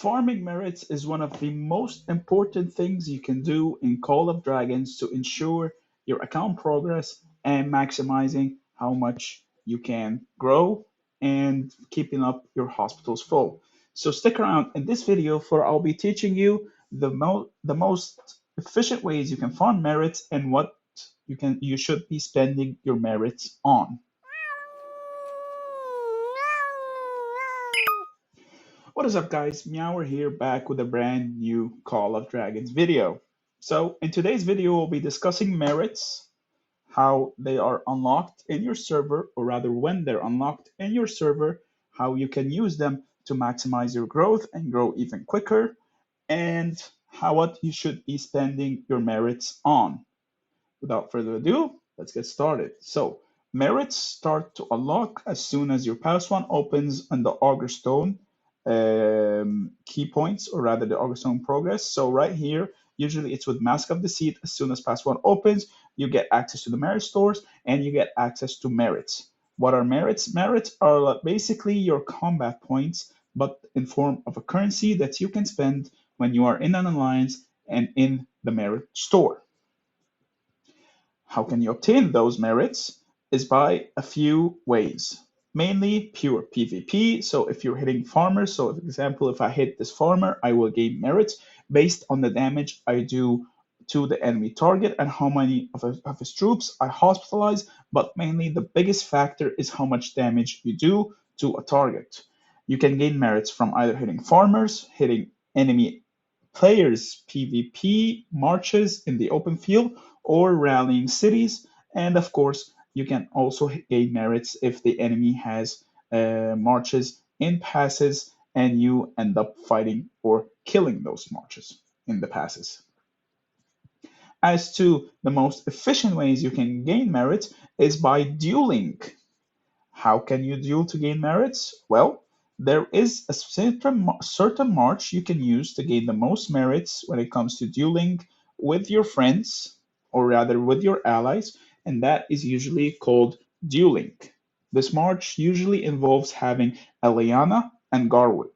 Farming merits is one of the most important things you can do in Call of Dragons to ensure your account progress and maximizing how much you can grow and keeping up your hospitals full. So stick around in this video for I'll be teaching you the most efficient ways you can farm merits and what you should be spending your merits on. What is up, guys? MEOWER here, back with a brand new Call of Dragons video. So in today's video, we'll be discussing merits, how they are unlocked in your server, or rather when they're unlocked in your server, how you can use them to maximize your growth and grow even quicker, and what you should be spending your merits on. Without further ado, let's get started. So merits start to unlock as soon as your pass one opens on the Augur Stone key points, or rather the Augur Stone progress. So right here, usually it's with Mask of Deceit. As soon as pass one opens, you get access to the merit stores and you get access to merits. What are merits? Merits are basically your combat points, but in form of a currency that you can spend when you are in an alliance and in the merit store. How can you obtain those merits? Is by a few ways. Mainly pure PvP. So if you're hitting farmers, so for example, if I hit this farmer, I will gain merits based on the damage I do to the enemy target and how many of his troops I hospitalize. But mainly the biggest factor is how much damage you do to a target. You can gain merits from either hitting farmers, hitting enemy players' PvP marches in the open field, or rallying cities. And of course, you can also gain merits if the enemy has marches in passes and you end up fighting or killing those marches in the passes. As to the most efficient ways you can gain merits is by dueling. How can you duel to gain merits? Well, there is a certain march you can use to gain the most merits when it comes to dueling with your friends, or rather with your allies, and that is usually called dueling. This march usually involves having Eliana and Garwood.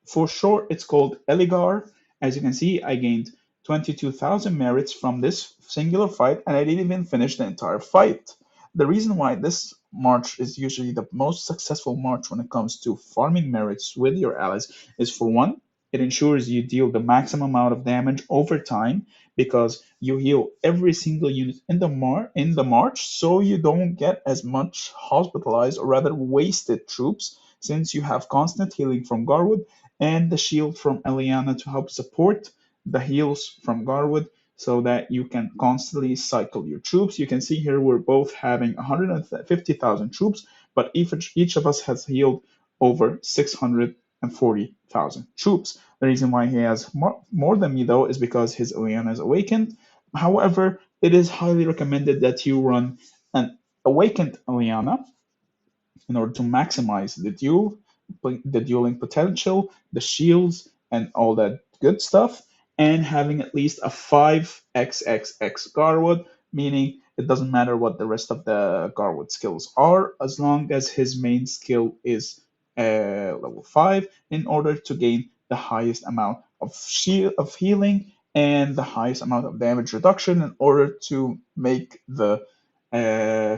For short, it's called Eligar. As you can see, I gained 22,000 merits from this singular fight, and I didn't even finish the entire fight. The reason why this march is usually the most successful march when it comes to farming merits with your allies is, for one, it ensures you deal the maximum amount of damage over time because you heal every single unit in the march, so you don't get as much hospitalized or rather wasted troops since you have constant healing from Garwood and the shield from Eliana to help support the heals from Garwood so that you can constantly cycle your troops. You can see here we're both having 150,000 troops, but each of us has healed over 640,000 troops. The reason why he has more than me, though, is because his Eliana is awakened. However, it is highly recommended that you run an awakened Eliana in order to maximize the dueling potential, the shields, and all that good stuff, and having at least a 5xxx Garwood, meaning it doesn't matter what the rest of the Garwood skills are, as long as his main skill is level 5, in order to gain the highest amount of healing and the highest amount of damage reduction in order to make the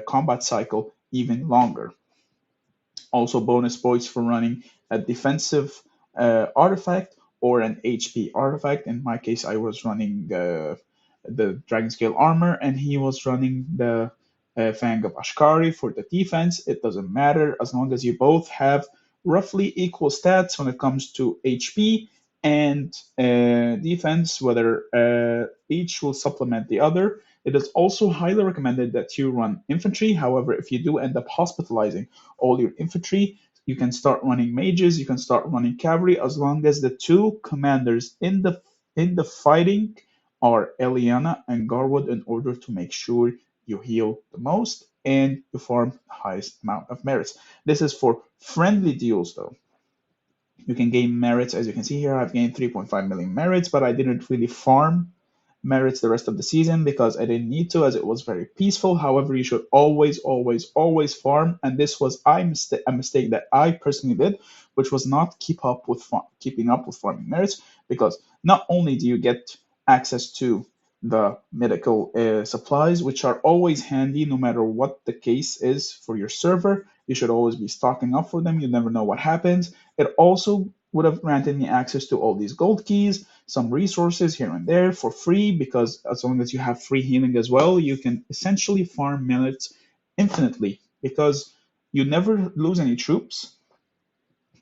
combat cycle even longer. Also bonus points for running a defensive artifact or an HP artifact. In my case, I was running the Dragon Scale Armor, and he was running the Fang of Ashkari for the defense. It doesn't matter as long as you both have roughly equal stats when it comes to HP and defense, whether each will supplement the other. It is also highly recommended that you run infantry. However, if you do end up hospitalizing all your infantry, you can start running mages, you can start running cavalry, as long as the two commanders in the fighting are Eliana and Garwood, in order to make sure you heal the most and you farm the highest amount of merits. This is for friendly deals, though. You can gain merits. As you can see here, I've gained 3.5 million merits, but I didn't really farm merits the rest of the season because I didn't need to, as it was very peaceful. However, you should always, always, always farm, and this was a mistake that I personally did, which was not keeping up with farming merits, because not only do you get access to the medical supplies, which are always handy no matter what the case is for your server. You should always be stocking up for them. You never know what happens. It also would have granted me access to all these gold keys, some resources here and there for free, because as long as you have free healing as well, you can essentially farm minutes infinitely because you never lose any troops.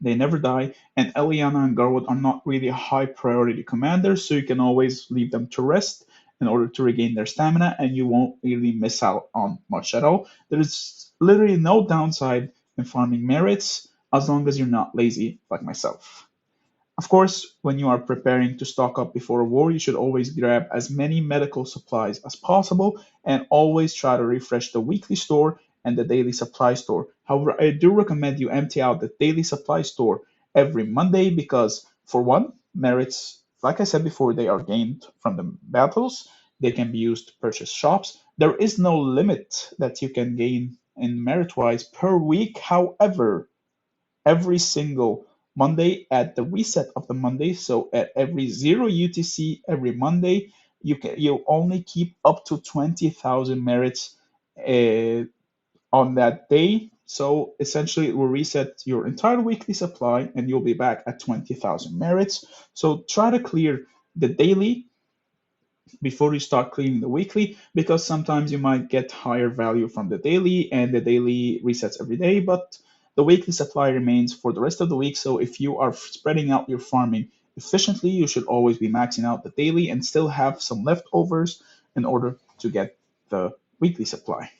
They never die, and Eliana and Garwood are not really high priority commanders, so you can always leave them to rest in order to regain their stamina, and you won't really miss out on much at all. There's literally no downside in farming merits as long as you're not lazy like myself. Of course, when you are preparing to stock up before a war, you should always grab as many medical supplies as possible and always try to refresh the weekly store and the daily supply store. However, I do recommend you empty out the daily supply store every Monday because, for one, merits, like I said before, they are gained from the battles. They can be used to purchase shops. There is no limit that you can gain in merit wise per week. However, every single Monday at the reset of the Monday. So at every 0 UTC every Monday, you only keep up to 20,000 merits uh, on that day. So essentially, it will reset your entire weekly supply, and you'll be back at 20,000 merits. So try to clear the daily before you start cleaning the weekly, because sometimes you might get higher value from the daily, and the daily resets every day, but the weekly supply remains for the rest of the week. So if you are spreading out your farming efficiently, you should always be maxing out the daily and still have some leftovers in order to get the weekly supply.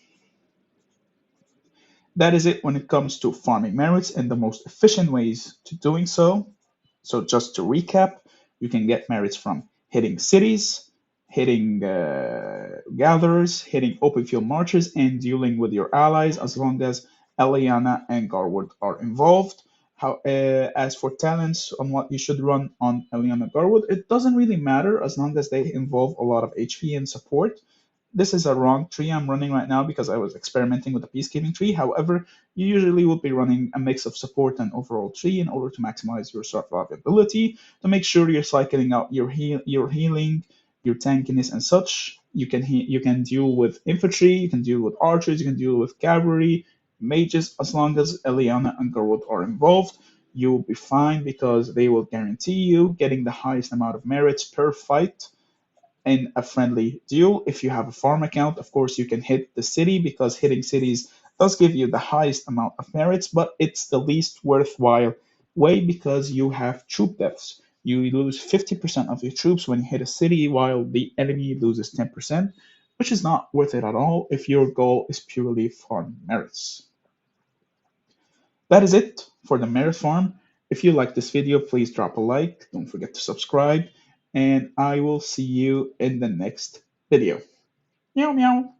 That is it when it comes to farming merits and the most efficient ways to doing so. So just to recap, you can get merits from hitting cities, hitting gatherers, hitting open field marches, and dueling with your allies as long as Eliana and Garwood are involved. As for talents on what you should run on Eliana Garwood, it doesn't really matter as long as they involve a lot of HP and support. This is a wrong tree I'm running right now because I was experimenting with the peacekeeping tree. However, you usually would be running a mix of support and overall tree in order to maximize your survivability, to make sure you're cycling out your healing, your tankiness, and such. You can deal with infantry, you can deal with archers, you can deal with cavalry, mages. As long as Eliana and Garwood are involved, you will be fine because they will guarantee you getting the highest amount of merits per fight in a friendly duel. If you have a farm account, of course, you can hit the city because hitting cities does give you the highest amount of merits, but it's the least worthwhile way because you have troop deaths. You lose 50% of your troops when you hit a city, while the enemy loses 10%, which is not worth it at all if your goal is purely farm merits. That is it for the merit farm. If you like this video, please drop a like. Don't forget to subscribe, and I will see you in the next video. Meow meow.